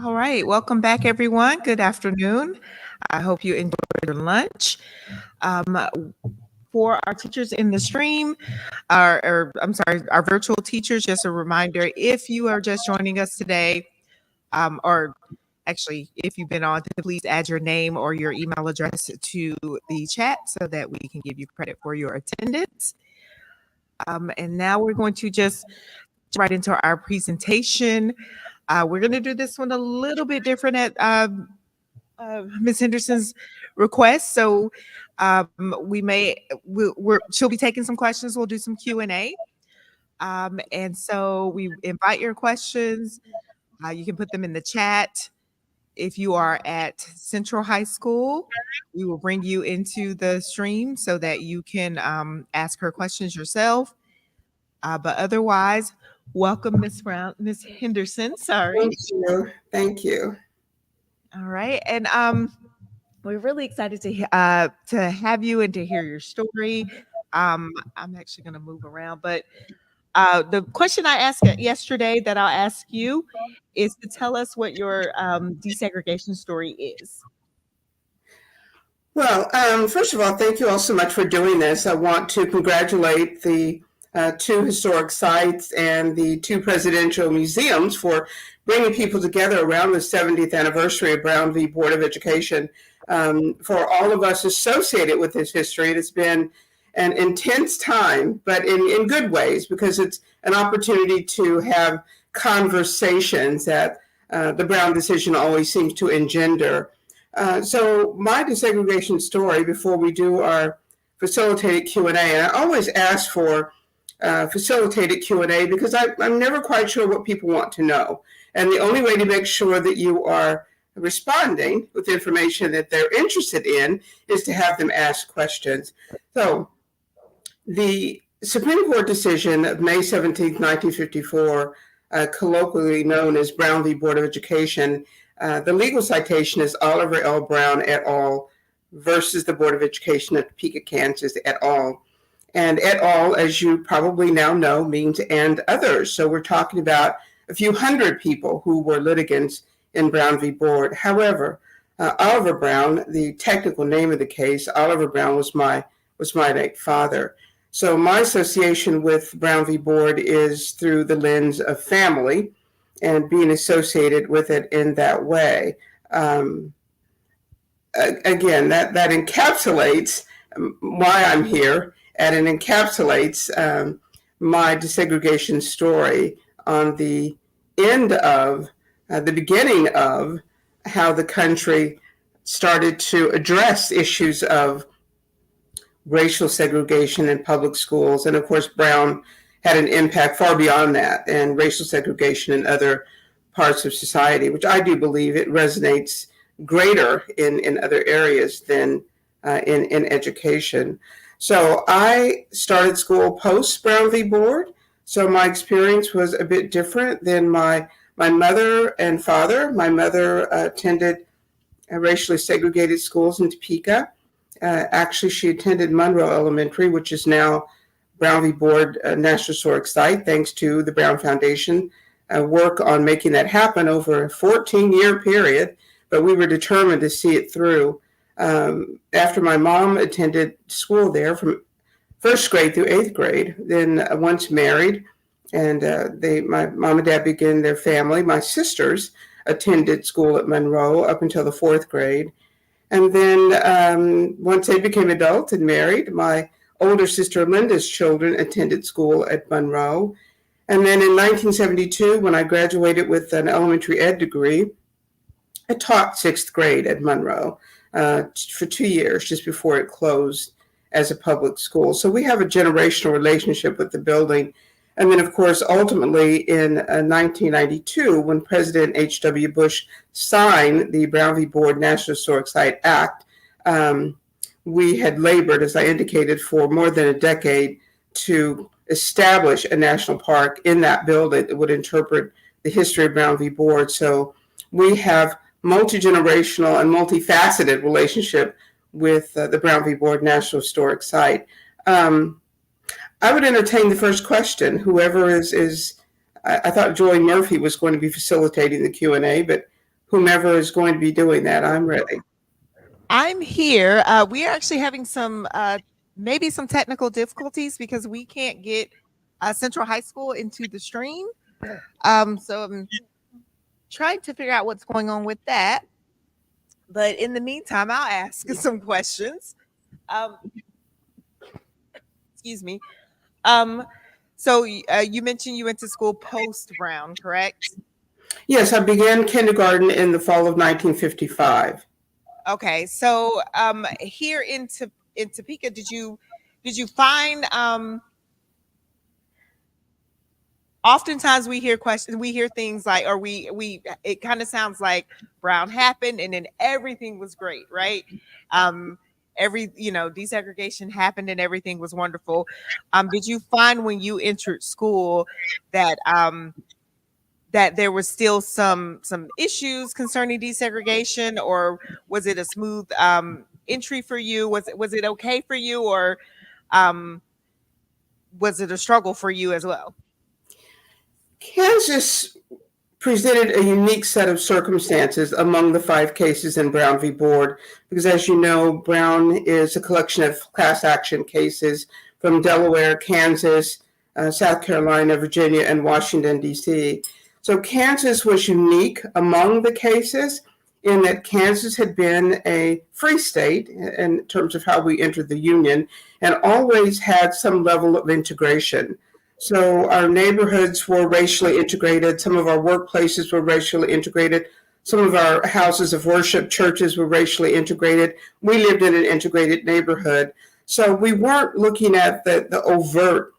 All right. Welcome back, everyone. Good afternoon. I hope you enjoyed your lunch. Um, for our teachers in the stream, our virtual teachers, just a reminder, if you are just joining us today, or actually, if you've been on, please add your name or your email address to the chat so that we can give you credit for your attendance. And now we're going to just right into our presentation. We're going to do this one a little bit different at Ms. Henderson's request. So she'll be taking some questions. We'll do some Q&A. And so we invite your questions. You can put them in the chat. If you are at Central High School, we will bring you into the stream so that you can ask her questions yourself. But otherwise, welcome, Miss Henderson. Sorry. Thank you. Thank you. All right. And we're really excited to have you and to hear your story. I'm actually going to move around, but the question I asked yesterday that I'll ask you is to tell us what your desegregation story is. Well, first of all, thank you all so much for doing this. I want to congratulate the two historic sites and the two presidential museums for bringing people together around the 70th anniversary of Brown v. Board of Education. For all of us associated with this history, it has been an intense time, but in good ways, because it's an opportunity to have conversations that the Brown decision always seems to engender. So my desegregation story, before we do our facilitated Q&A, and I always ask for facilitated Q&A because I'm never quite sure what people want to know. And the only way to make sure that you are responding with information that they're interested in is to have them ask questions. So the Supreme Court decision of May 17, 1954, colloquially known as Brown v. Board of Education, the legal citation is Oliver L. Brown et al. Versus the Board of Education of Topeka, Kansas et al. And et al., as you probably now know, means and others. So we're talking about a few hundred people who were litigants in Brown v. Board. However, Oliver Brown, the technical name of the case, Oliver Brown was my late father. So my association with Brown v. Board is through the lens of family and being associated with it in that way. Again, that encapsulates why I'm here, and it encapsulates my desegregation story on the end of, the beginning of how the country started to address issues of racial segregation in public schools. And of course, Brown had an impact far beyond that, and racial segregation in other parts of society, which I do believe it resonates greater in other areas than in education. So I started school post Brown v. Board. So my experience was a bit different than my mother and father. My mother attended racially segregated schools in Topeka. Actually, she attended Monroe Elementary, which is now Brown v. Board National Historic Site, thanks to the Brown Foundation work on making that happen over a 14-year period. But we were determined to see it through. After my mom attended school there from first grade through eighth grade, then once married, and my mom and dad began their family. My sisters attended school at Monroe up until the fourth grade. And then once they became adults and married, my older sister Linda's children attended school at Monroe. And then in 1972, when I graduated with an elementary ed degree, I taught sixth grade at Monroe for 2 years, just before it closed as a public school. So we have a generational relationship with the building. And then, of course, ultimately in 1992, when President H.W. Bush signed the Brown v. Board National Historic Site Act, we had labored, as I indicated, for more than a decade to establish a national park in that building that would interpret the history of Brown v. Board. So we have multi-generational and multifaceted relationship with the Brown v. Board National Historic Site. I would entertain the first question. Whoever is I thought Joy Murphy was going to be facilitating the Q&A, but whomever is going to be doing that, I'm ready. I'm here. We are actually having some maybe some technical difficulties because we can't get Central High School into the stream. So I'm trying to figure out what's going on with that. But in the meantime, I'll ask some questions. Excuse me. So you mentioned you went to school post Brown, correct? Yes, I began kindergarten in the fall of 1955. Okay, so here in Topeka, did you find oftentimes we hear questions, we hear things like, or we it kind of sounds like Brown happened and then everything was great, right? Desegregation happened and everything was wonderful. Did you find when you entered school that that there was still some issues concerning desegregation, or was it a smooth entry for you? Was it okay for you, or was it a struggle for you as well? Kansas presented a unique set of circumstances among the 5 cases in Brown v. Board, because as you know, Brown is a collection of class action cases from Delaware, Kansas, South Carolina, Virginia, and Washington, D.C. So Kansas was unique among the cases in that Kansas had been a free state in terms of how we entered the Union and always had some level of integration. So our neighborhoods were racially integrated. Some of our workplaces were racially integrated. Some of our houses of worship, churches were racially integrated. We lived in an integrated neighborhood. So we weren't looking at the overt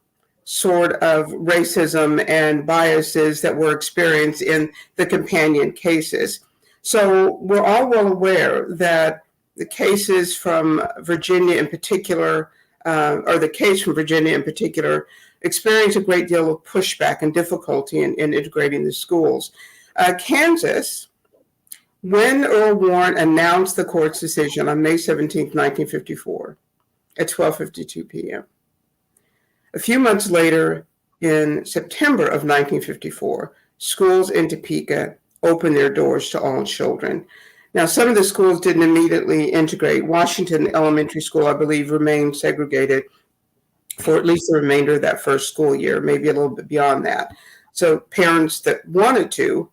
sort of racism and biases that were experienced in the companion cases. So we're all well aware that the cases from Virginia in particular, or the case from Virginia in particular, experienced a great deal of pushback and difficulty in integrating the schools. Kansas, when Earl Warren announced the court's decision on May 17, 1954, at 12:52 p.m., a few months later, in September of 1954, schools in Topeka opened their doors to all children. Now, some of the schools didn't immediately integrate. Washington Elementary School, I believe, remained segregated for at least the remainder of that first school year, maybe a little bit beyond that. So parents that wanted to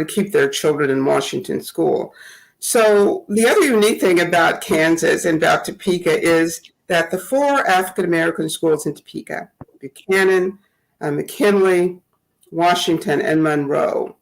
keep their children in Washington school. So the other unique thing about Kansas and about Topeka is that the 4 African-American schools in Topeka, Buchanan, McKinley, Washington, and Monroe,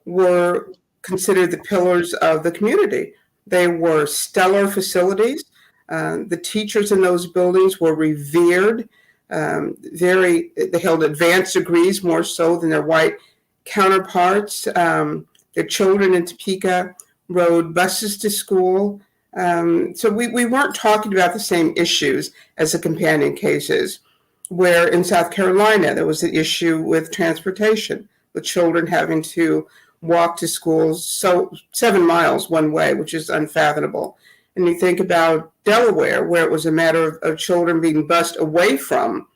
were considered the pillars of the community. They were stellar facilities. The teachers in those buildings were revered. They held advanced degrees more so than their white counterparts. Their children in Topeka rode buses to school. So we weren't talking about the same issues as the companion cases, where in South Carolina there was an issue with transportation, with children having to walk to school 7 miles one way, which is unfathomable. And you think about Delaware, where it was a matter of children being bused away from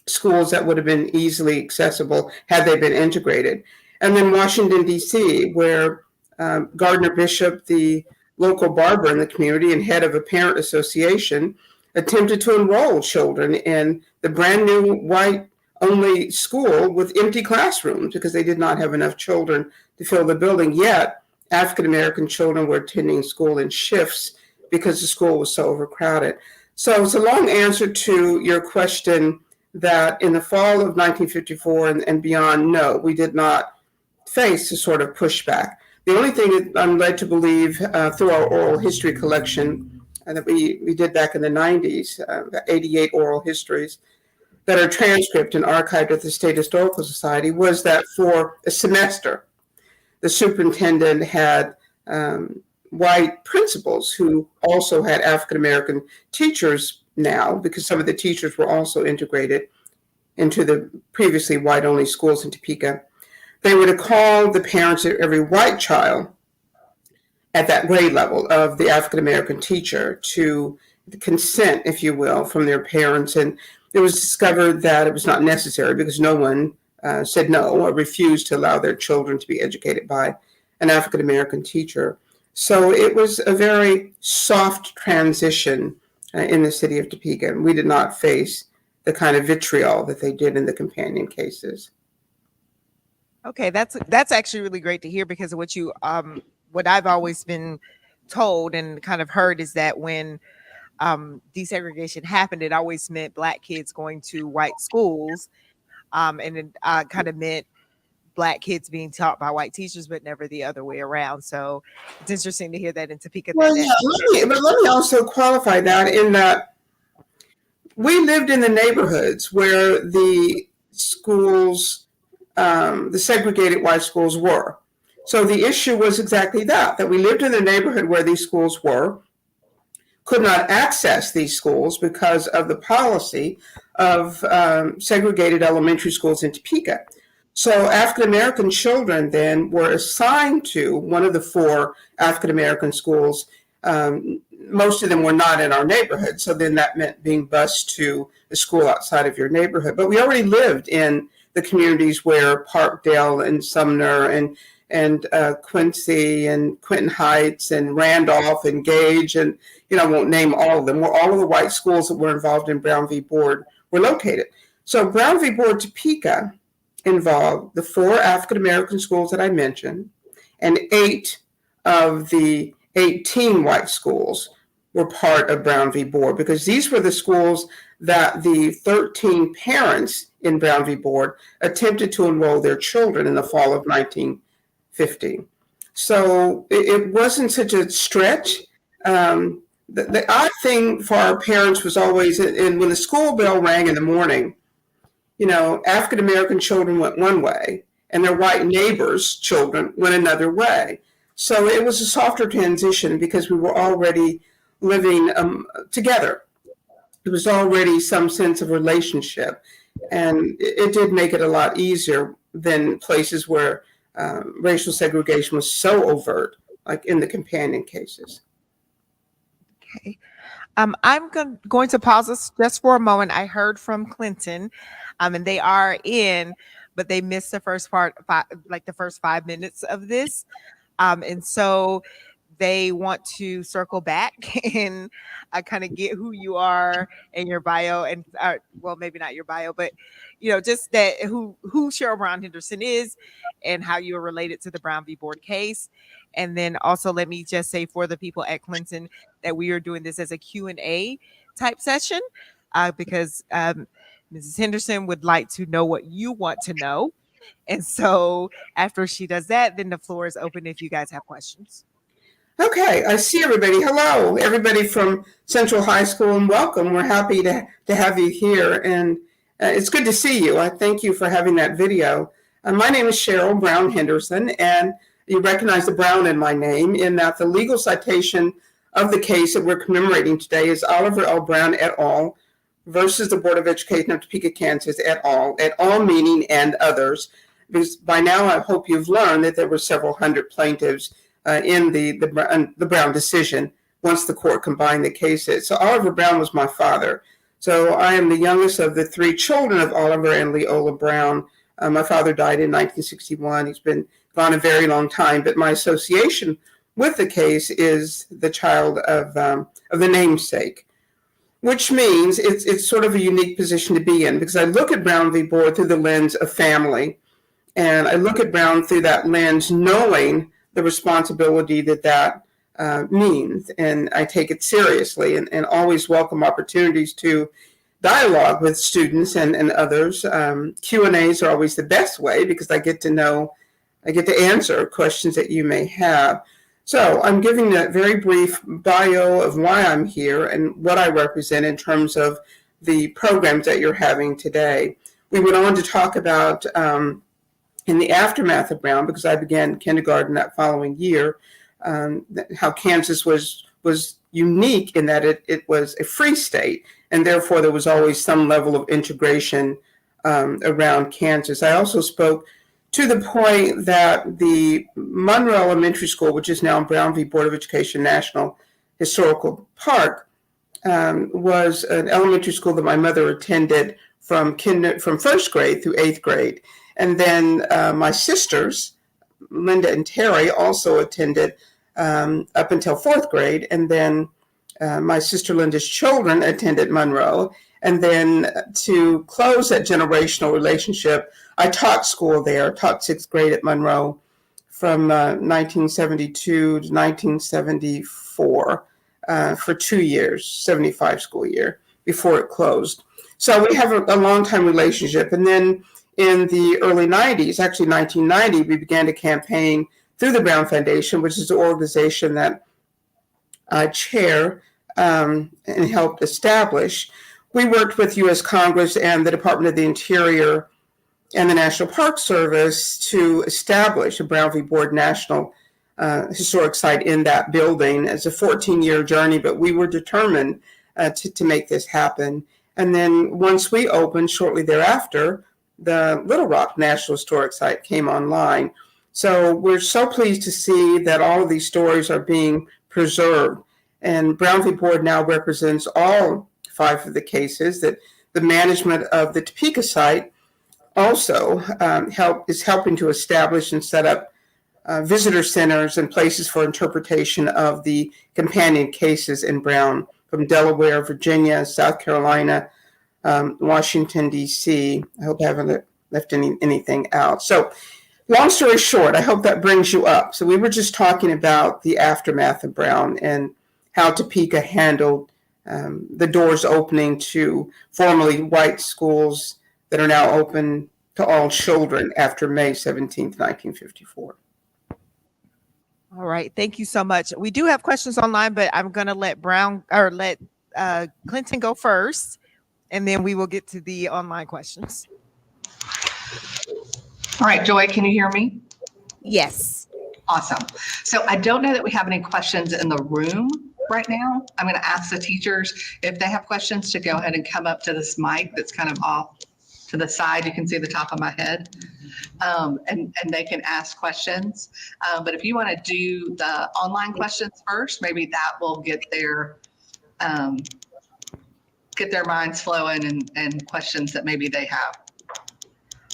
schools that would have been easily accessible had they been integrated. And then Washington, D.C., where Gardner Bishop, the local barber in the community and head of a parent association, attempted to enroll children in the brand new white-only school with empty classrooms because they did not have enough children to fill the building. Yet African-American children were attending school in shifts because the school was so overcrowded. So it's a long answer to your question that in the fall of 1954 and beyond, no, we did not face a sort of pushback. The only thing that I'm led to believe through our oral history collection that we did back in the 90s, 88 oral histories that are transcribed and archived at the State Historical Society, was that for a semester, the superintendent had white principals who also had African-American teachers now, because some of the teachers were also integrated into the previously white-only schools in Topeka. They were to call the parents of every white child at that grade level of the African-American teacher to consent, if you will, from their parents. And it was discovered that it was not necessary because no one said no or refused to allow their children to be educated by an African American teacher. So it was a very soft transition in the city of Topeka, and we did not face the kind of vitriol that they did in the companion cases. Okay, that's actually really great to hear, because what I've always been told and kind of heard is that when desegregation happened, it always meant Black kids going to white schools, and it kind of meant Black kids being taught by white teachers, but never the other way around. So it's interesting to hear that in Topeka. Well, yeah, but let me also qualify that in that we lived in the neighborhoods where the schools, the segregated white schools were. So the issue was exactly that we lived in the neighborhood where these schools were, could not access these schools because of the policy of segregated elementary schools in Topeka. So African American children then were assigned to one of the 4 African American schools. Most of them were not in our neighborhood, so then that meant being bused to a school outside of your neighborhood. But we already lived in the communities where Parkdale and Sumner and Quincy and Quinton Heights and Randolph and Gage, and I won't name all of them, where all of the white schools that were involved in Brown v. Board were located. So Brown v. Board Topeka involved the 4 African American schools that I mentioned, and 8 of the 18 white schools were part of Brown v. Board, because these were the schools that the 13 parents in Brown v. Board attempted to enroll their children in the fall of 1950. So it wasn't such a stretch. The odd thing for our parents was always, and when the school bell rang in the morning, African American children went one way and their white neighbors' children went another way. So it was a softer transition because we were already living together. There was already some sense of relationship, and it did make it a lot easier than places where racial segregation was so overt, like in the companion cases. Okay. I'm going to pause this just for a moment. I heard from Clinton, and they are in, but they missed the first part, like the first 5 minutes of this. And so they want to circle back and kind of get who you are and your bio, and well, maybe not your bio, but just that who Cheryl Brown Henderson is and how you are related to the Brown v. Board case. And then also let me just say for the people at Clinton that we are doing this as a Q&A type session because Mrs. Henderson would like to know what you want to know. And so after she does that, then the floor is open if you guys have questions. Okay, I see everybody. Hello, everybody from Central High School, and welcome. We're happy to have you here, and it's good to see you. I thank you for having that video. My name is Cheryl Brown Henderson, and you recognize the Brown in my name in that the legal citation of the case that we're commemorating today is Oliver L. Brown et al. Versus the Board of Education of Topeka, Kansas et al. Meaning and others. Because by now I hope you've learned that there were several hundred plaintiffs in the Brown decision once the court combined the cases. So Oliver Brown was my father. So I am the youngest of the 3 children of Oliver and Leola Brown. My father died in 1961. He's been gone a very long time, but my association with the case is the child of the namesake, which means it's sort of a unique position to be in because I look at Brown v. Board through the lens of family, and I look at Brown through that lens knowing the responsibility that means, and I take it seriously and always welcome opportunities to dialogue with students and others. Q&As are always the best way because I get to answer questions that you may have. So I'm giving a very brief bio of why I'm here and what I represent in terms of the programs that you're having today. We went on to talk about in the aftermath of Brown, because I began kindergarten that following year, how Kansas was unique in that it was a free state, and therefore there was always some level of integration around Kansas. I also spoke to the point that the Monroe Elementary School, which is now Brown v. Board of Education National Historical Park, was an elementary school that my mother attended from first grade through eighth grade. And then my sisters, Linda and Terry, also attended up until fourth grade. And then my sister Linda's children attended Monroe. And then to close that generational relationship, I taught school there, taught sixth grade at Monroe from 1972 to 1974 for 2 years, 75 school year, before it closed. So we have a long-time relationship. And then in the early 90s, actually 1990, we began to campaign through the Brown Foundation, which is the organization that I chair and helped establish. We worked with U.S. Congress and the Department of the Interior and the National Park Service to establish a Brown v. Board National Historic Site in that building. It's a 14-year journey, but we were determined to make this happen. And then once we opened, shortly thereafter, the Little Rock National Historic Site came online. So we're so pleased to see that all of these stories are being preserved. And Brown v. Board now represents all 5 of the cases. That the management of the Topeka site also is helping to establish and set up visitor centers and places for interpretation of the companion cases in Brown from Delaware, Virginia, South Carolina, Washington, D.C. I hope I haven't left anything out. So long story short, I hope that brings you up. So we were just talking about the aftermath of Brown and how Topeka handled the doors opening to formerly white schools that are now open to all children after May 17th, 1954. All right. Thank you so much. We do have questions online, but I'm going to let Clinton go first, and then we will get to the online questions. All right, Joy, can you hear me? Yes. Awesome. So I don't know that we have any questions in the room right now. I'm going to ask the teachers if they have questions to go ahead and come up to this mic that's kind of off to the side. You can see the top of my head, and they can ask questions. But if you want to do the online questions first, maybe that will get their minds flowing and questions that maybe they have.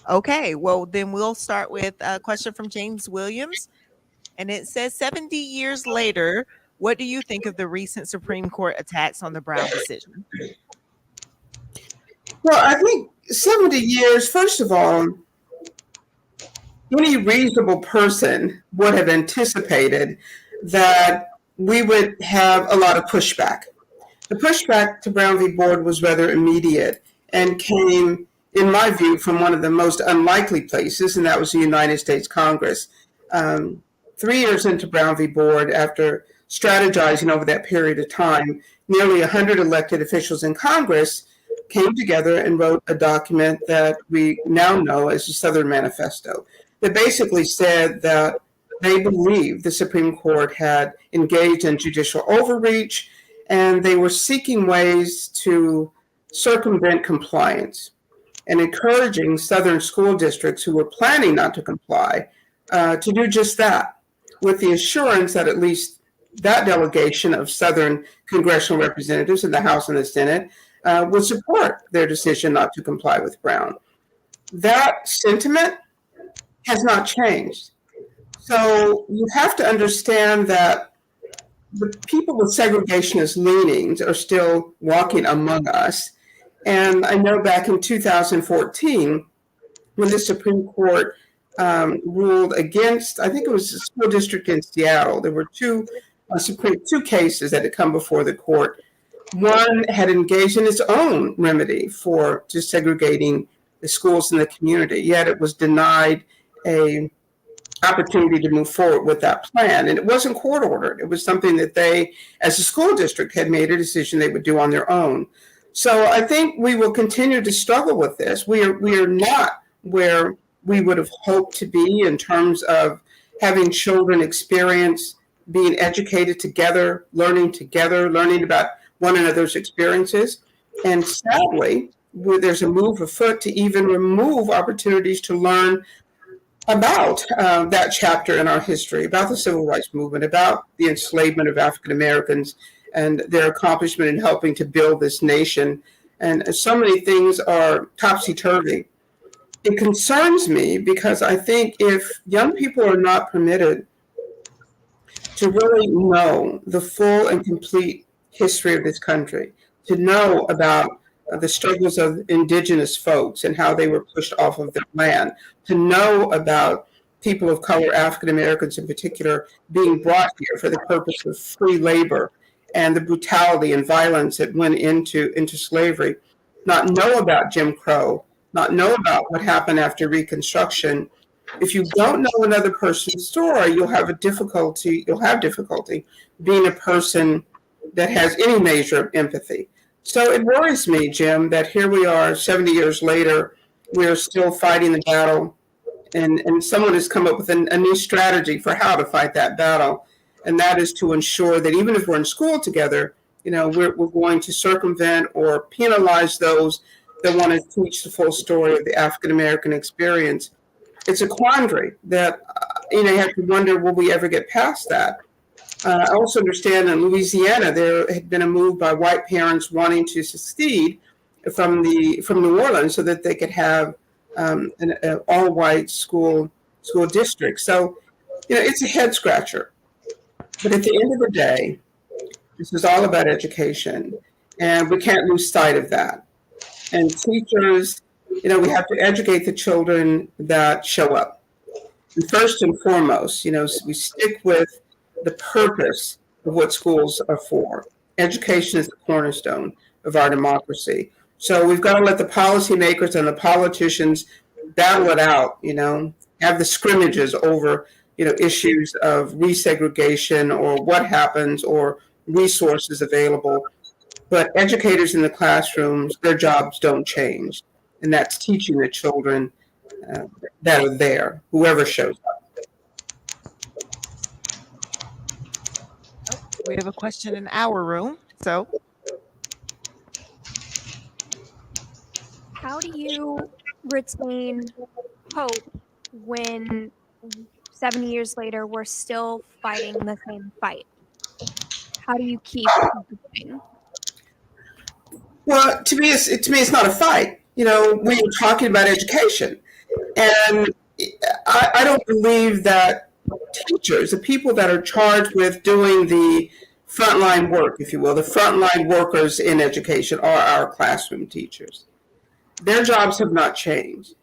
Okay, well, then we'll start with a question from James Williams. And it says, 70 years later, what do you think of the recent Supreme Court attacks on the Brown decision? Well, I think 70 years, first of all, any reasonable person would have anticipated that we would have a lot of pushback. The pushback to Brown v. Board was rather immediate and came, in my view, from one of the most unlikely places, and that was the United States Congress. 3 years into Brown v. Board, after strategizing over that period of time, nearly 100 elected officials in Congress came together and wrote a document that we now know as the Southern Manifesto, that basically said that they believed the Supreme Court had engaged in judicial overreach, and they were seeking ways to circumvent compliance and encouraging Southern school districts who were planning not to comply to do just that, with the assurance that at least that delegation of Southern congressional representatives in the House and the Senate would support their decision not to comply with Brown. That sentiment has not changed. So you have to understand that the people with segregationist leanings are still walking among us. And I know back in 2014, when the Supreme Court ruled against, I think it was a school district in Seattle, there were two cases that had come before the court. One had engaged in its own remedy for desegregating the schools in the community, yet it was denied a opportunity to move forward with that plan. And it wasn't court ordered. It was something that they, as a school district, had made a decision they would do on their own. So I think we will continue to struggle with this. We are not where we would have hoped to be in terms of having children experience being educated together, learning about one another's experiences. And sadly, there's a move afoot to even remove opportunities to learn about that chapter in our history, about the Civil Rights Movement, about the enslavement of African Americans and their accomplishment in helping to build this nation. and so many things are topsy-turvy. It concerns me because I think if young people are not permitted to really know the full and complete history of this country, to know about the struggles of indigenous folks and how they were pushed off of their land, to know about people of color, African Americans in particular, being brought here for the purpose of free labor and the brutality and violence that went into slavery, not know about Jim Crow, not know about what happened after Reconstruction. If you don't know another person's story, you'll have difficulty being a person that has any measure of empathy. So it worries me, Jim, that here we are 70 years later, we're still fighting the battle, and someone has come up with a new strategy for how to fight that battle. And that is to ensure that even if we're in school together, we're going to circumvent or penalize those that want to teach the full story of the African American experience. It's a quandary that, you have to wonder, will we ever get past that? I also understand in Louisiana, there had been a move by white parents wanting to secede from New Orleans so that they could have an all-white school district. So, it's a head scratcher. But at the end of the day, this is all about education, and we can't lose sight of that. And teachers, we have to educate the children that show up. And first and foremost, we stick with the purpose of what schools are for. Education is the cornerstone of our democracy. So we've got to let the policymakers and the politicians battle it out, have the scrimmages over, issues of resegregation or what happens or resources available. But educators in the classrooms, their jobs don't change. And that's teaching the children that are there, whoever shows up. We have a question in our room. So, how do you retain hope when 70 years later we're still fighting the same fight? How do you keep going? Well, to me, it's not a fight. We're talking about education, and I don't believe that teachers, the people that are charged with doing the frontline work, if you will, the frontline workers in education are our classroom teachers. Their jobs have not changed.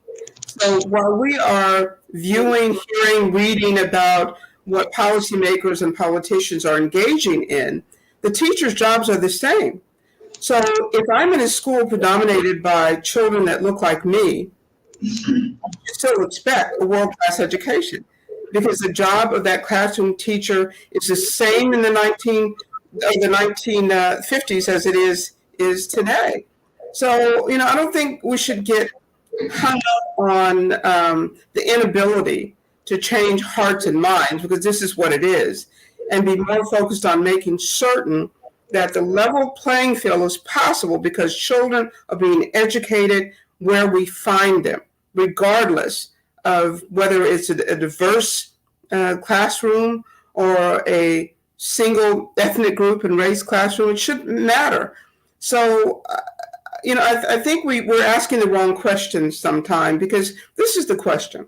So while we are viewing, hearing, reading about what policymakers and politicians are engaging in, the teachers' jobs are the same. So if I'm in a school predominated by children that look like me, I still expect a world-class education, because the job of that classroom teacher is the same in the 1950s as it is today. So, I don't think we should get hung up on the inability to change hearts and minds, because this is what it is, and be more focused on making certain that the level playing field is possible, because children are being educated where we find them, regardless of whether it's a diverse classroom or a single ethnic group and race classroom. It shouldn't matter. So, I think we're asking the wrong questions sometimes, because this is the question.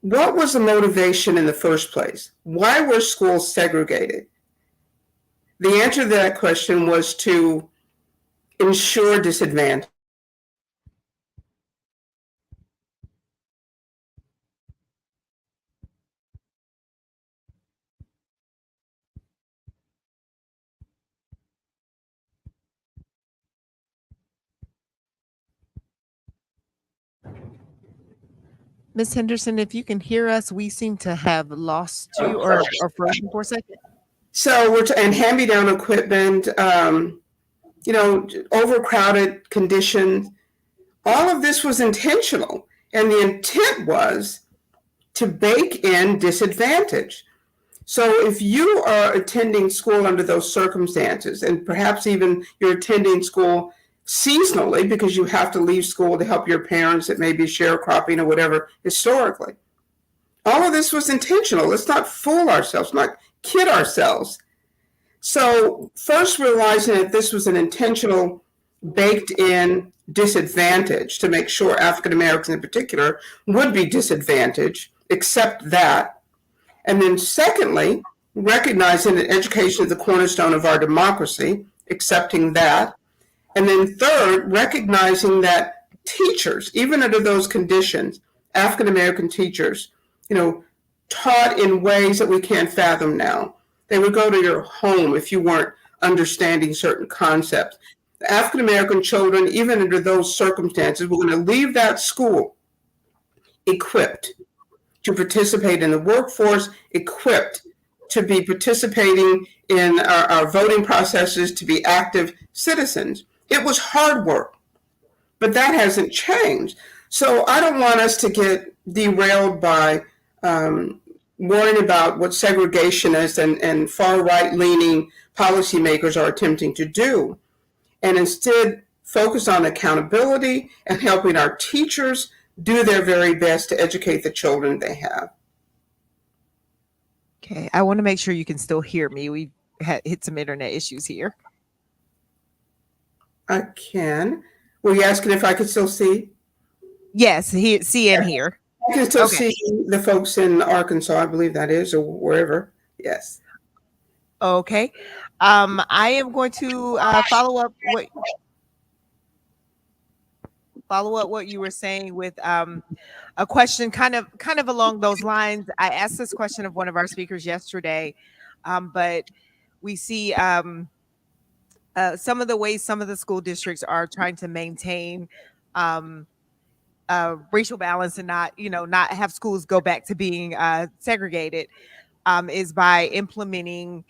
What was the motivation in the first place? Why were schools segregated? The answer to that question was to ensure disadvantage. Ms. Henderson, if you can hear us, we seem to have lost you or frozen for a second. So and hand-me-down equipment, overcrowded conditions. All of this was intentional, and the intent was to bake in disadvantage. So if you are attending school under those circumstances, and perhaps even you're attending school seasonally because you have to leave school to help your parents, it may be sharecropping or whatever, historically. All of this was intentional. Let's not fool ourselves, not kid ourselves. So first realizing that this was an intentional baked in disadvantage to make sure African Americans in particular would be disadvantaged, accept that. And then secondly, recognizing that education is the cornerstone of our democracy, accepting that. And then third, recognizing that teachers, even under those conditions, African American teachers, taught in ways that we can't fathom now. They would go to your home if you weren't understanding certain concepts. The African American children, even under those circumstances, were going to leave that school equipped to participate in the workforce, equipped to be participating in our voting processes, to be active citizens. It was hard work, but that hasn't changed. So I don't want us to get derailed by worrying about what segregationists and far right-leaning policymakers are attempting to do, and instead focus on accountability and helping our teachers do their very best to educate the children they have. Okay, I want to make sure you can still hear me. We hit some internet issues here. I can. Were you asking if I could still see? Yes, see and hear. I can still Okay. see the folks in Arkansas, I believe that is, or wherever. Yes. Okay. I am going to follow up what you were saying with a question kind of along those lines. I asked this question of one of our speakers yesterday, but we see some of the ways some of the school districts are trying to maintain racial balance and not have schools go back to being segregated is by implementing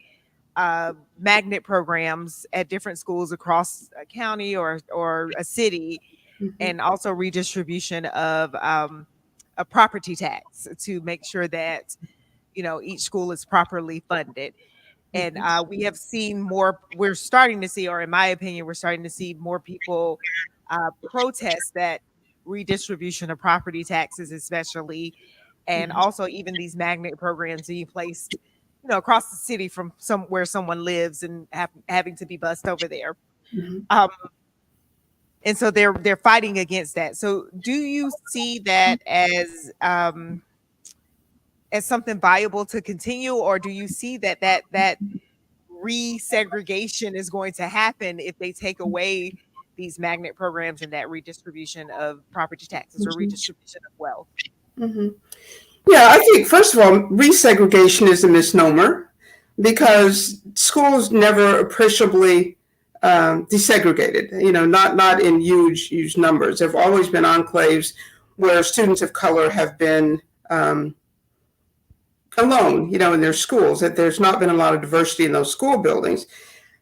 magnet programs at different schools across a county or a city, and also redistribution of a property tax to make sure that each school is properly funded. And we have seen we're starting to see, or in my opinion, we're starting to see more people protest that redistribution of property taxes, especially, and also even these magnet programs being placed across the city from somewhere someone lives and having to be bused over there. And so they're fighting against that. So do you see that as something viable to continue, or do you see that resegregation is going to happen if they take away these magnet programs and that redistribution of property taxes or redistribution of wealth? Yeah, I think, first of all, resegregation is a misnomer because schools never appreciably desegregated, not in huge numbers. There have always been enclaves where students of color have been alone, in their schools, that there's not been a lot of diversity in those school buildings.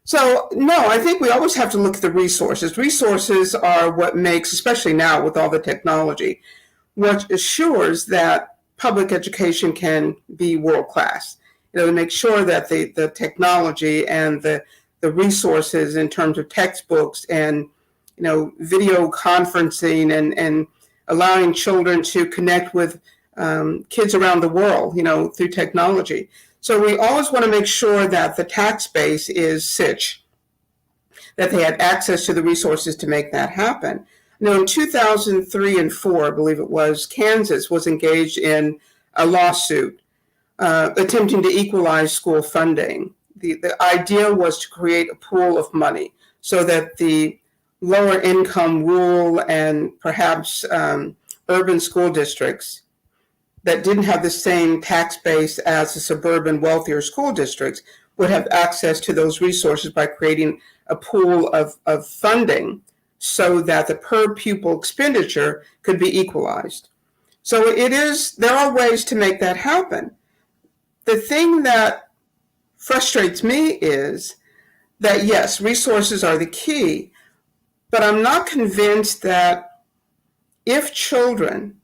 So, no, I think we always have to look at the resources. Resources are what makes, especially now with all the technology, what assures that public education can be world-class. To make sure that the technology and the resources in terms of textbooks and, video conferencing and allowing children to connect with kids around the world, through technology. So we always want to make sure that the tax base is such that they had access to the resources to make that happen. In 2003 and 4, I believe it was, Kansas was engaged in a lawsuit attempting to equalize school funding. The idea was to create a pool of money so that the lower income rural and perhaps urban school districts that didn't have the same tax base as the suburban wealthier school districts would have access to those resources by creating a pool of funding so that the per pupil expenditure could be equalized. So there are ways to make that happen. The thing that frustrates me is that, yes, resources are the key, but I'm not convinced that if children,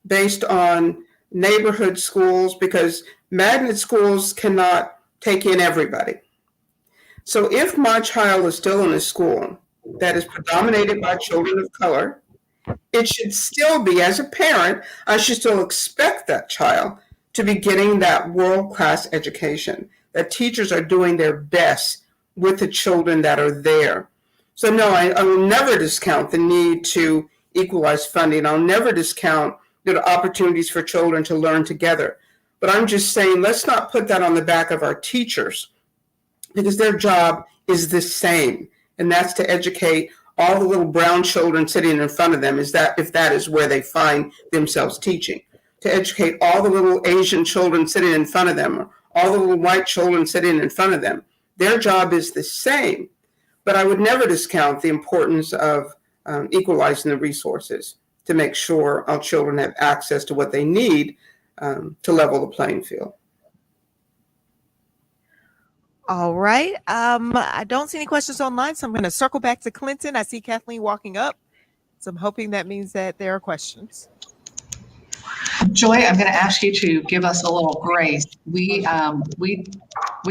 based on neighborhood schools, because magnet schools cannot take in everybody. So if my child is still in a school that is predominated by children of color, it should still be, as a parent, I should still expect that child to be getting that world-class education. that teachers are doing their best with the children that are there. So no, I will never discount the need to equalize funding. I'll never discount the opportunities for children to learn together. But I'm just saying, let's not put that on the back of our teachers, because their job is the same, and that's to educate all the little brown children sitting in front of them, if that is where they find themselves teaching. To educate all the little Asian children sitting in front of them, or all the little white children sitting in front of them. Their job is the same. But I would never discount the importance of equalizing the resources to make sure our children have access to what they need to level the playing field. All right. I don't see any questions online, so I'm going to circle back to Clinton. I see Kathleen walking up, so I'm hoping that means that there are questions. Joy, I'm going to ask you to give us a little grace. We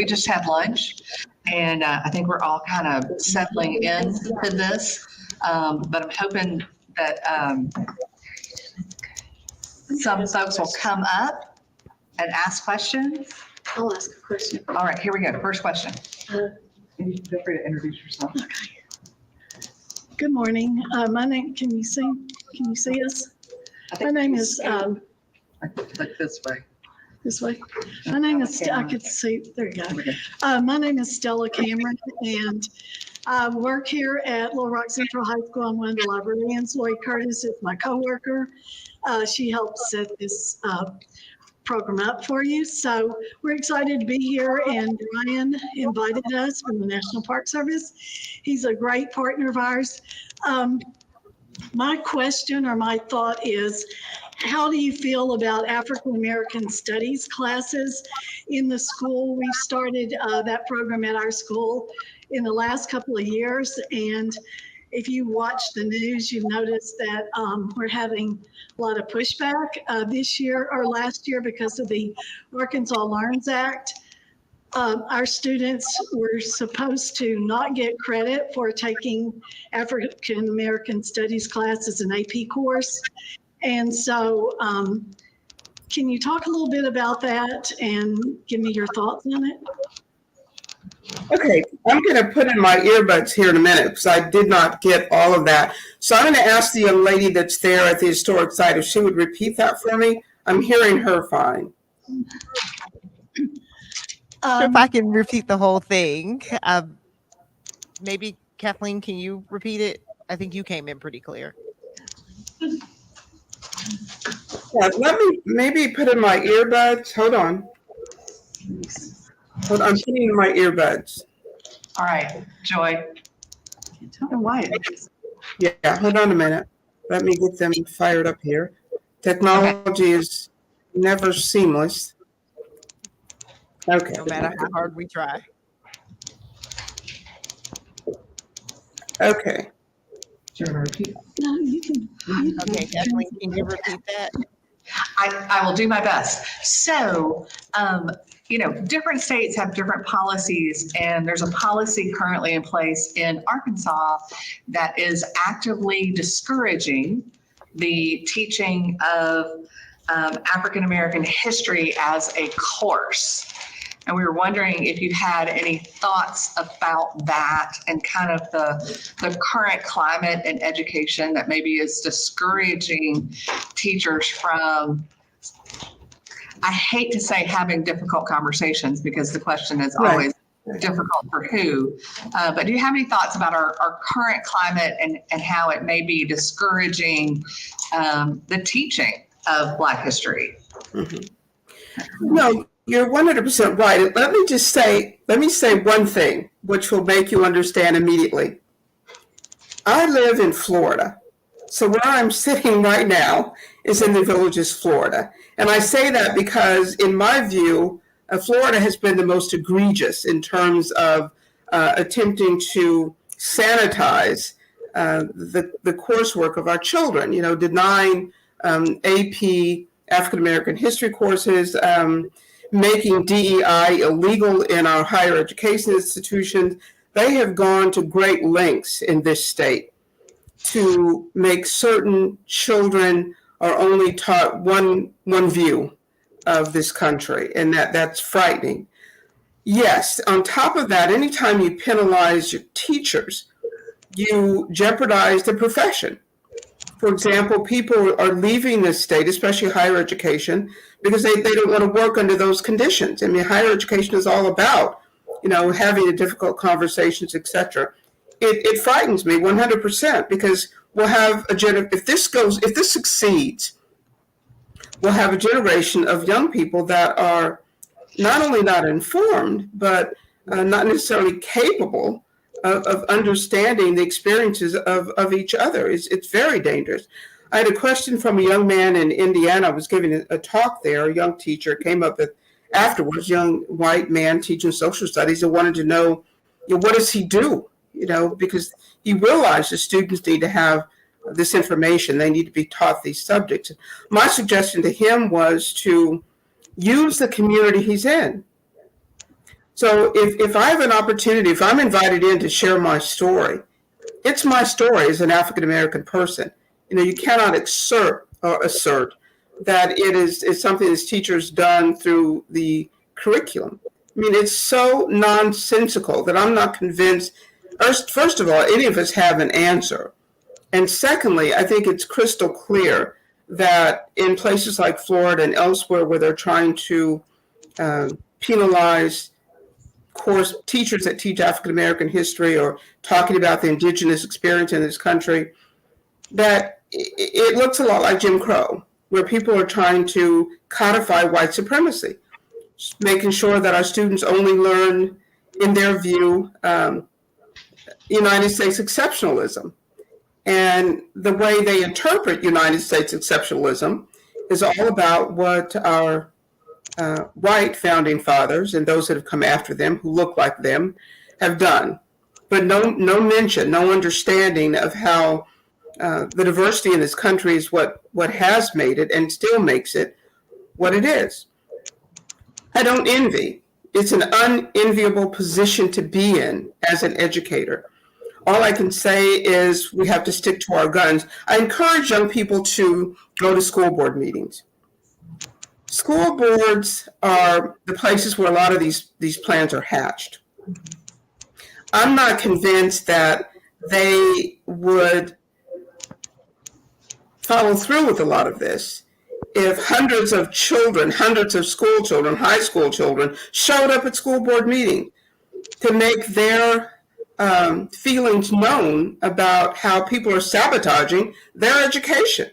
just had lunch, and I think we're all kind of settling in to this, but I'm hoping that some folks will come up and ask questions. I'll ask a question. All right, here we go. First question. Feel free to introduce yourself. Good morning. My name, can you see us? My name is, Like this way. this way. My name is, I could see, there you go. My name is Stella Cameron, and I work here at Little Rock Central High School. I'm one of the librarians. Lori Curtis is my coworker. She helped set this program up for you. So we're excited to be here, and Ryan invited us from the National Park Service. He's a great partner of ours. My question or my thought is, how do you feel about African American Studies classes in the school? We've started that program at our school in the last couple of years, and if you watch the news, you've noticed that we're having a lot of pushback this year or last year because of the Arkansas Learns Act. Our students were supposed to not get credit for taking African American Studies class as an AP course. And so can you talk a little bit about that and give me your thoughts on it? Okay, I'm going to put in my earbuds here in a minute because I did not get all of that. So I'm going to ask the young lady that's there at the historic site if she would repeat that for me. I'm hearing her fine. Sure, if I can repeat the whole thing. Maybe Kathleen, can you repeat it? I think you came in pretty clear. Yeah, let me maybe put in my earbuds. Hold on. I'm putting in my earbuds. All right, Joy. I don't know why it is. Yeah, hold on a minute. Let me get them fired up here. Technology is never seamless. Okay. No matter how hard we try. Okay. No, you can. Okay, Kathleen, can you repeat that? I will do my best. So, different states have different policies, and there's a policy currently in place in Arkansas that is actively discouraging the teaching of African American history as a course. And we were wondering if you had any thoughts about that and kind of the current climate in education that maybe is discouraging teachers from, I hate to say having difficult conversations because the question is always difficult for who. But do you have any thoughts about our current climate and how it may be discouraging the teaching of Black history? Mm-hmm. No, you're 100% right. Let me say one thing, which will make you understand immediately. I live in Florida. So where I'm sitting right now is in the Villages, Florida. And I say that because in my view, Florida has been the most egregious in terms of attempting to sanitize the coursework of our children, denying AP African American history courses, making DEI illegal in our higher education institutions. They have gone to great lengths in this state to make certain children are only taught one view of this country, and that's frightening. Yes. On top of that, anytime you penalize your teachers, you jeopardize the profession. For example, people are leaving this state, especially higher education, because they don't want to work under those conditions. I mean, higher education is all about, having the difficult conversations, etc. It frightens me 100% because we'll have if this succeeds, we'll have a generation of young people that are not only not informed, but not necessarily capable of understanding the experiences of each other. It's very dangerous. I had a question from a young man in Indiana. I was giving a talk there. A young teacher came up with afterwards, young white man teaching social studies, and wanted to know, what does he do? Because he realized the students need to have this information. They need to be taught these subjects. My suggestion to him was to use the community he's in. So if I have an opportunity, if I'm invited in to share my story, it's my story as an African-American person. You cannot assert that it is something this teacher's done through the curriculum. I mean, it's so nonsensical that I'm not convinced, first of all, any of us have an answer. And secondly, I think it's crystal clear that in places like Florida and elsewhere where they're trying to penalize course teachers that teach African American history or talking about the indigenous experience in this country, that it looks a lot like Jim Crow, where people are trying to codify white supremacy, making sure that our students only learn, in their view, United States exceptionalism. And the way they interpret United States exceptionalism is all about what our white founding fathers and those that have come after them who look like them have done. But no mention, no understanding of how the diversity in this country is what has made it and still makes it what it is. I don't envy. It's an unenviable position to be in as an educator. All I can say is we have to stick to our guns. I encourage young people to go to school board meetings. School boards are the places where a lot of these plans are hatched. I'm not convinced that they would follow through with a lot of this if hundreds of school children, high school children, showed up at school board meeting to make their feelings known about how people are sabotaging their education.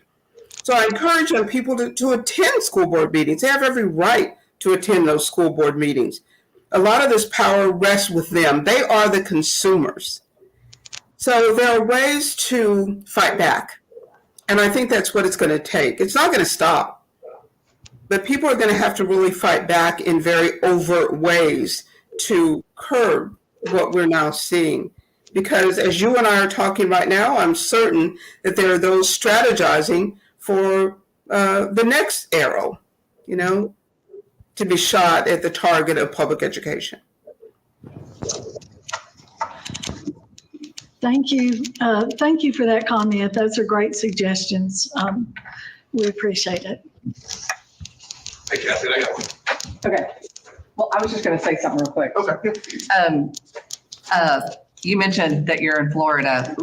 So I encourage young people to attend school board meetings. They have every right to attend those school board meetings. A lot of this power rests with them. They are the consumers. So there are ways to fight back. And I think that's what it's going to take. It's not going to stop. But people are going to have to really fight back in very overt ways to curb what we're now seeing. Because as you and I are talking right now, I'm certain that there are those strategizing for the next arrow, to be shot at the target of public education. Thank you. Thank you for that comment. Those are great suggestions. We appreciate it. Hey, Kathy, I got one. Okay. Well, I was just going to say something real quick. Okay. You mentioned that you're in Florida.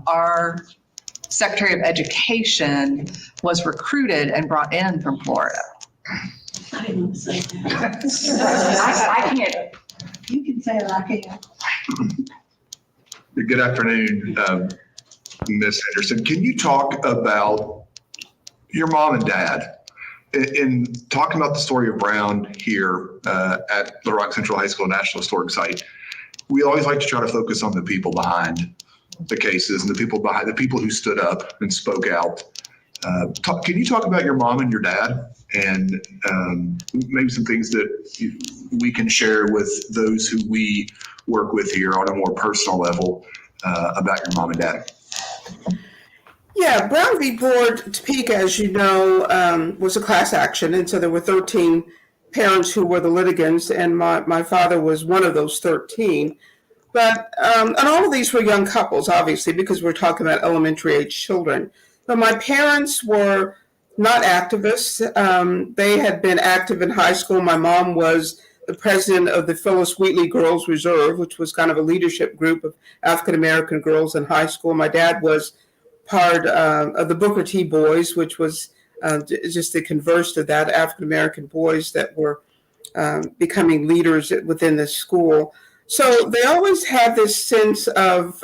Our Secretary of Education was recruited and brought in from Florida. I didn't want to say that. I can't. You can say it, I can't. Good afternoon, Ms. Henderson. Can you talk about your mom and dad? In talking about the story of Brown here at Little Rock Central High School National Historic Site, we always like to try to focus on the people behind the cases and the people who stood up and spoke out. Can you talk about your mom and your dad and maybe some things that we can share with those who we work with here on a more personal level about your mom and dad? Yeah, Brown v. Board Topeka, as you know, was a class action. And so there were 13 parents who were the litigants, and my father was one of those 13. But, and all of these were young couples, obviously, because we're talking about elementary age children. But my parents were not activists. They had been active in high school. My mom was the president of the Phyllis Wheatley Girls Reserve, which was kind of a leadership group of African American girls in high school. My dad was part of the Booker T Boys, which was just the converse to that, African American boys that were becoming leaders within the school. So they always had this sense of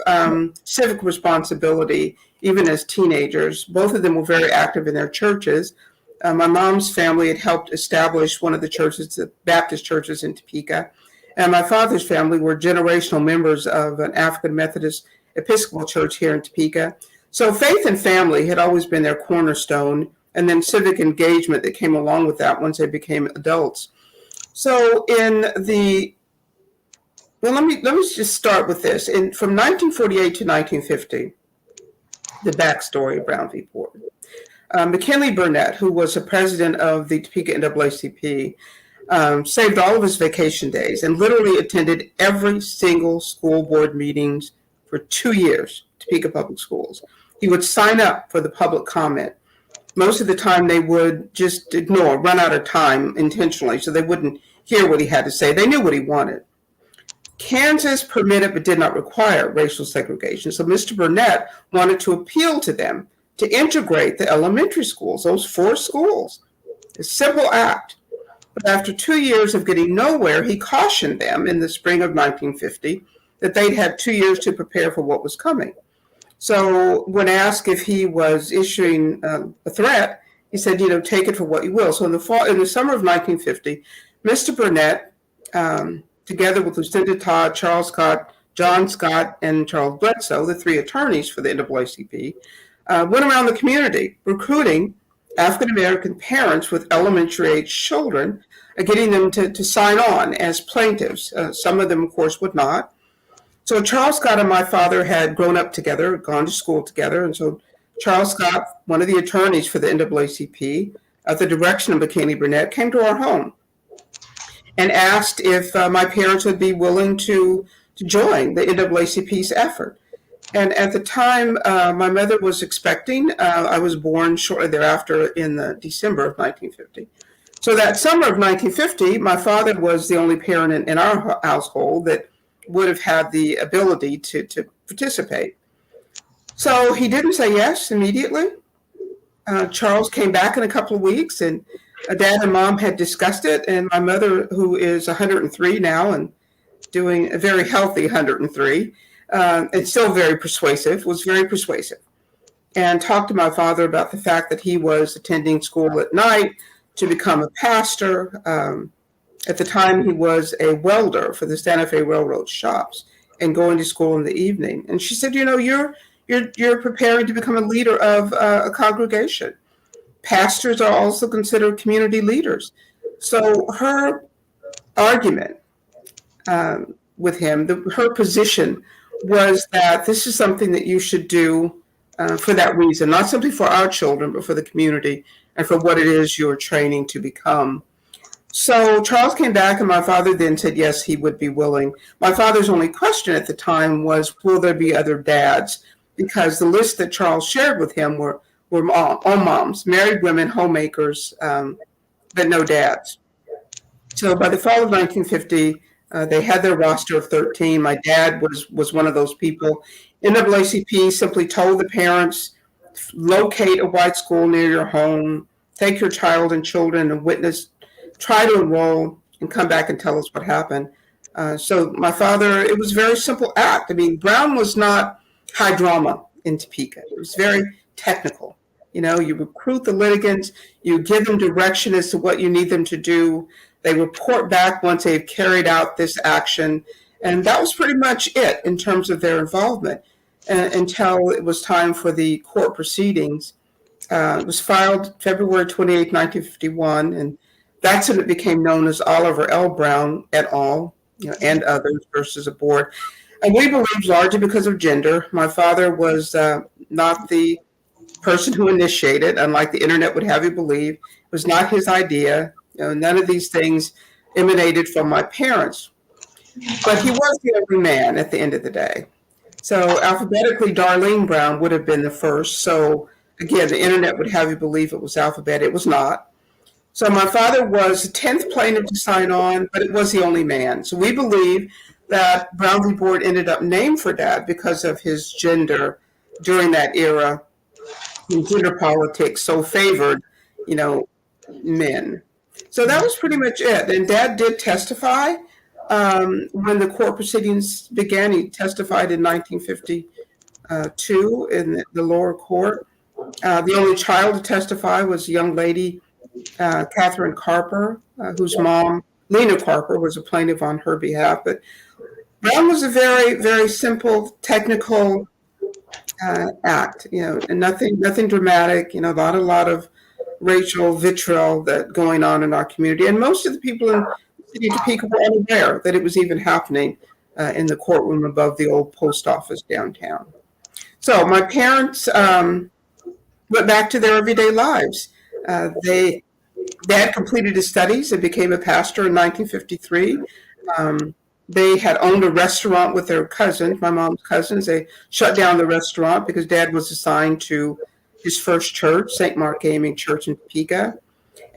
civic responsibility, even as teenagers. Both of them were very active in their churches. My mom's family had helped establish one of the churches, the Baptist churches in Topeka. And my father's family were generational members of an African Methodist Episcopal church here in Topeka. So faith and family had always been their cornerstone, and then civic engagement that came along with that once they became adults. So let me just start with this. From 1948 to 1950, the backstory of Brown v. Porter. McKinley Burnett, who was the president of the Topeka NAACP, saved all of his vacation days and literally attended every single school board meetings for 2 years, Topeka Public Schools. He would sign up for the public comment. Most of the time they would just run out of time intentionally, so they wouldn't hear what he had to say. They knew what he wanted. Kansas permitted but did not require racial segregation. So Mr. Burnett wanted to appeal to them to integrate the elementary schools, those 4 schools. A simple act. But after 2 years of getting nowhere, he cautioned them in the spring of 1950 that they'd had 2 years to prepare for what was coming. So when asked if he was issuing a threat, he said, take it for what you will. So in the summer of 1950, Mr. Burnett, together with Lucinda Todd, Charles Scott, John Scott, and Charles Bledsoe, the 3 attorneys for the NAACP, went around the community recruiting African-American parents with elementary-age children, getting them to sign on as plaintiffs. Some of them, of course, would not. So Charles Scott and my father had grown up together, gone to school together, and so Charles Scott, one of the attorneys for the NAACP, at the direction of McKinley Burnett, came to our home and asked if my parents would be willing to join the NAACP's effort. And at the time, my mother was expecting. I was born shortly thereafter in December of 1950. So that summer of 1950, my father was the only parent in our household that would have had the ability to participate. So he didn't say yes immediately. Charles came back in a couple of weeks, and Dad and Mom had discussed it, and my mother, who is 103 now and doing a very healthy 103, and still very persuasive, was very persuasive, and talked to my father about the fact that he was attending school at night to become a pastor. At the time, he was a welder for the Santa Fe Railroad shops and going to school in the evening. And she said, you're preparing to become a leader of a congregation. Pastors are also considered community leaders. So her argument with him, her position was that this is something that you should do for that reason, not simply for our children, but for the community and for what it is you're training to become. So Charles came back, and my father then said, yes, he would be willing. My father's only question at the time was, will there be other dads? Because the list that Charles shared with him were all moms, married women, homemakers, but no dads. So by the fall of 1950, they had their roster of 13. My dad was one of those people. NAACP simply told the parents, locate a white school near your home, take your child and children and witness, try to enroll, and come back and tell us what happened. So my father, it was a very simple act. I mean, Brown was not high drama in Topeka. It was very technical. You recruit the litigants, you give them direction as to what you need them to do. They report back once they've carried out this action. And that was pretty much it in terms of their involvement until it was time for the court proceedings. It was filed February 28, 1951, and that's when it became known as Oliver L. Brown et al., and others versus a board. And we believe largely because of gender. My father was not the person who initiated, unlike the internet would have you believe. It was not his idea. None of these things emanated from my parents. But he was the only man at the end of the day. So alphabetically, Darlene Brown would have been the first. So again, the internet would have you believe it was alphabet. It was not. So my father was the 10th plaintiff to sign on, but it was the only man. So we believe that Brown v. Board ended up named for Dad because of his gender during that era when gender politics so favored, men. So that was pretty much it. And Dad did testify when the court proceedings began. He testified in 1952 in the lower court. The only child to testify was a young lady, Catherine Carper, whose mom, Lena Carper, was a plaintiff on her behalf. But Brown was a very, very simple, technical act, and nothing dramatic, not a lot of racial vitriol that going on in our community. And most of the people in the city of Topeka were unaware that it was even happening in the courtroom above the old post office downtown. So my parents went back to their everyday lives. Dad completed his studies and became a pastor in 1953. They had owned a restaurant with their cousins, my mom's cousins. They shut down the restaurant because Dad was assigned to his first church, St. Mark Gaming Church in Topeka.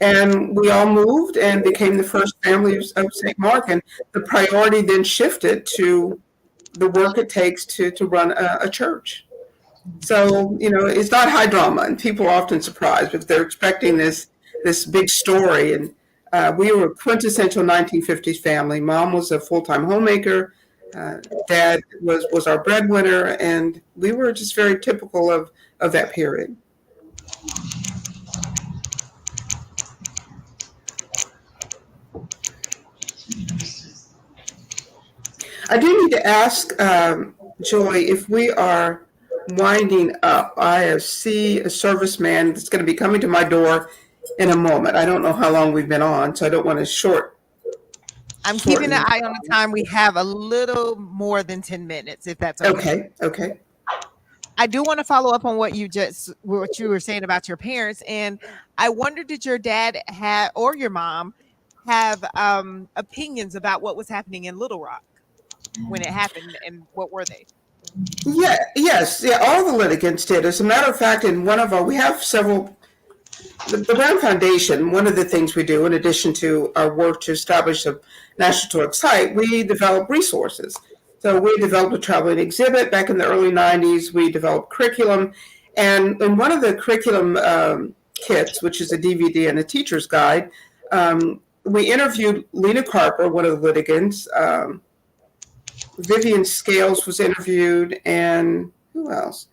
And we all moved and became the first family of St. Mark. And the priority then shifted to the work it takes to run a church. So, it's not high drama, and people are often surprised if they're expecting this big story. And we were a quintessential 1950s family. Mom was a full-time homemaker. Dad was our breadwinner, and we were just very typical of that period. I do need to ask Joy if we are winding up. I see a serviceman that's going to be coming to my door in a moment. I don't know how long we've been on, so I don't want to shorten. I'm keeping an eye on the time. We have a little more than 10 minutes, if that's okay. Okay. I do want to follow up on what you were saying about your parents. And I wonder, did your dad or your mom have opinions about what was happening in Little Rock when it happened, and what were they? Yes, all the litigants did. As a matter of fact, we have several. The Brown Foundation, one of the things we do, in addition to our work to establish a national historic site, we develop resources. So we developed a traveling exhibit back in the early 90s. We developed curriculum. And in one of the curriculum kits, which is a DVD and a teacher's guide, we interviewed Lena Carper, one of the litigants. Vivian Scales was interviewed, and who else?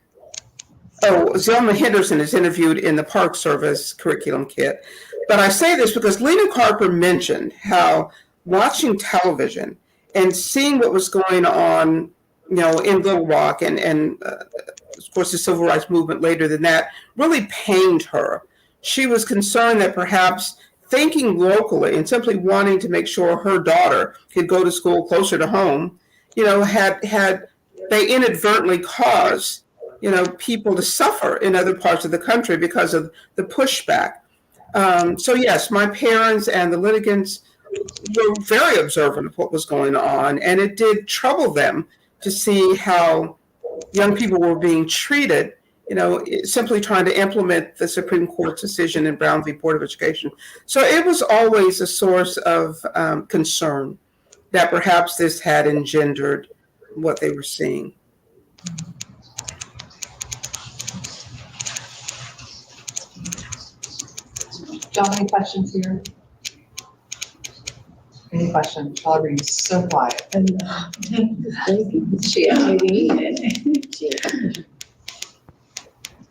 Zelma Henderson is interviewed in the Park Service curriculum kit. But I say this because Lena Carper mentioned how watching television and seeing what was going on, in Little Rock and of course the civil rights movement later than that really pained her. She was concerned that perhaps thinking locally and simply wanting to make sure her daughter could go to school closer to home, had they inadvertently caused people to suffer in other parts of the country because of the pushback. So yes, my parents and the litigants were very observant of what was going on, and it did trouble them to see how young people were being treated, simply trying to implement the Supreme Court's decision in Brown v. Board of Education. So it was always a source of concern that perhaps this had engendered what they were seeing. John, any questions here? Any questions? Charlie's so quiet.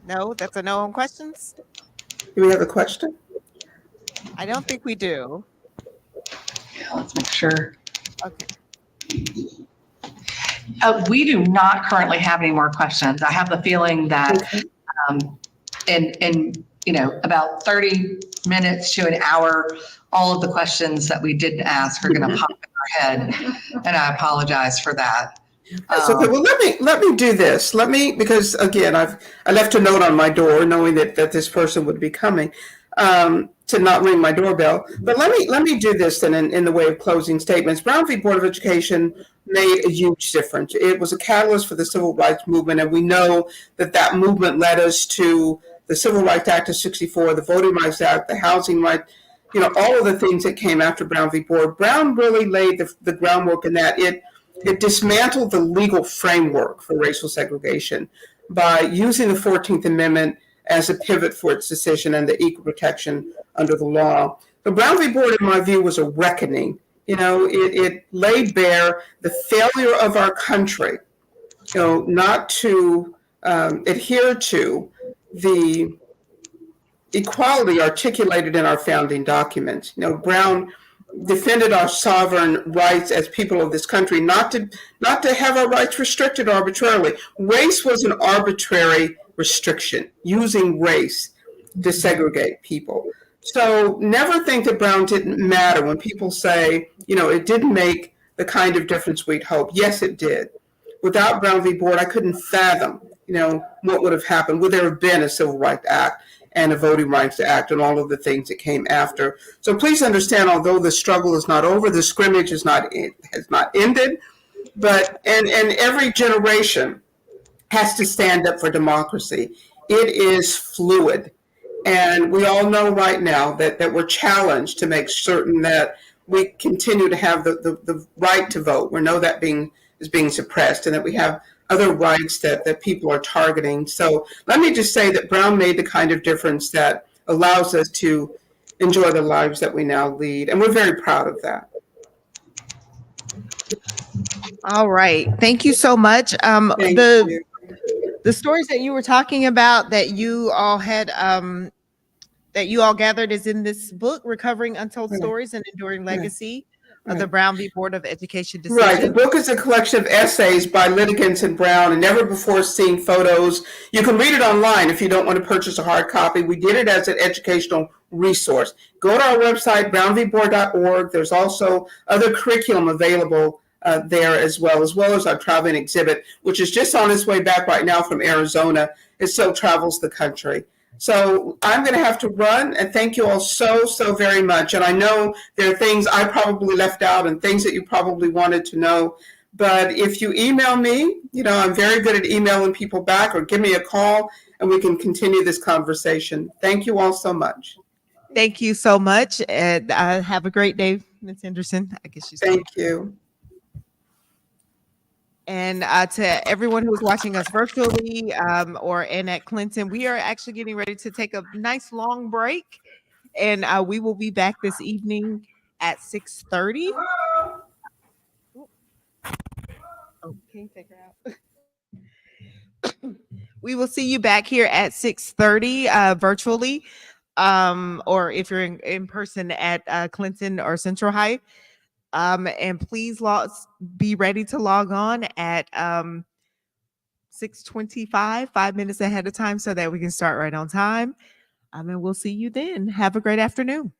No, that's a no on questions. Do we have a question? I don't think we do. Yeah, let's make sure. Okay. We do not currently have any more questions. I have the feeling that in about 30 minutes to an hour, all of the questions that we didn't ask are going to pop in our head, and I apologize for that. That's okay. Well, let me do this. Because again, I left a note on my door knowing that this person would be coming, to not ring my doorbell. But let me do this then in the way of closing statements. Brown v. Board of Education made a huge difference. It was a catalyst for the civil rights movement, and we know that movement led us to the Civil Rights Act of '64, the Voting Rights Act, the Housing Rights all of the things that came after Brown v. Board. Brown really laid the groundwork in that it dismantled the legal framework for racial segregation by using the 14th Amendment as a pivot for its decision and the equal protection under the law. The Brown v. Board, in my view, was a reckoning. It laid bare the failure of our country, not to adhere to the equality articulated in our founding documents. Brown defended our sovereign rights as people of this country, not to have our rights restricted arbitrarily. Race was an arbitrary restriction, using race to segregate people. So never think that Brown didn't matter when people say, it didn't make the kind of difference we'd hope. Yes, it did. Without Brown v. Board, I couldn't fathom, what would have happened. Would there have been a Civil Rights Act and a Voting Rights Act and all of the things that came after? So please understand, although the struggle is not over, the scrimmage has not ended, but and every generation has to stand up for democracy. It is fluid. And we all know right now that we're challenged to make certain that we continue to have the right to vote. We know that is being suppressed, and that we have other rights that people are targeting. So let me just say that Brown made the kind of difference that allows us to enjoy the lives that we now lead. And we're very proud of that. All right. Thank you so much. Thank you. The stories that you were talking about that you all had that you all gathered is in this book, Recovering Untold Stories and Enduring Legacy of the Brown v. Board of Education Decision. Right. The book is a collection of essays by litigants in Brown and never before seen photos. You can read it online if you don't want to purchase a hard copy. We did it as an educational resource. Go to our website, brownvboard.org. There's also other curriculum available there as well as our traveling exhibit, which is just on its way back right now from Arizona. It still travels the country. So I'm going to have to run, and thank you all so very much. And I know there are things I probably left out and things that you probably wanted to know. But if you email me, I'm very good at emailing people back, or give me a call and we can continue this conversation. Thank you all so much. Thank you so much. And have a great day, Ms. Henderson. I guess you. Thank you. And to everyone who's watching us virtually or at Clinton, we are actually getting ready to take a nice long break. And we will be back this evening at 6:30. Oh, can you take her out? We will see you back here at 6:30 virtually. Or if you're in person at Clinton or Central High. And please be ready to log on at 6:25, 5 minutes ahead of time, so that we can start right on time. And we'll see you then. Have a great afternoon.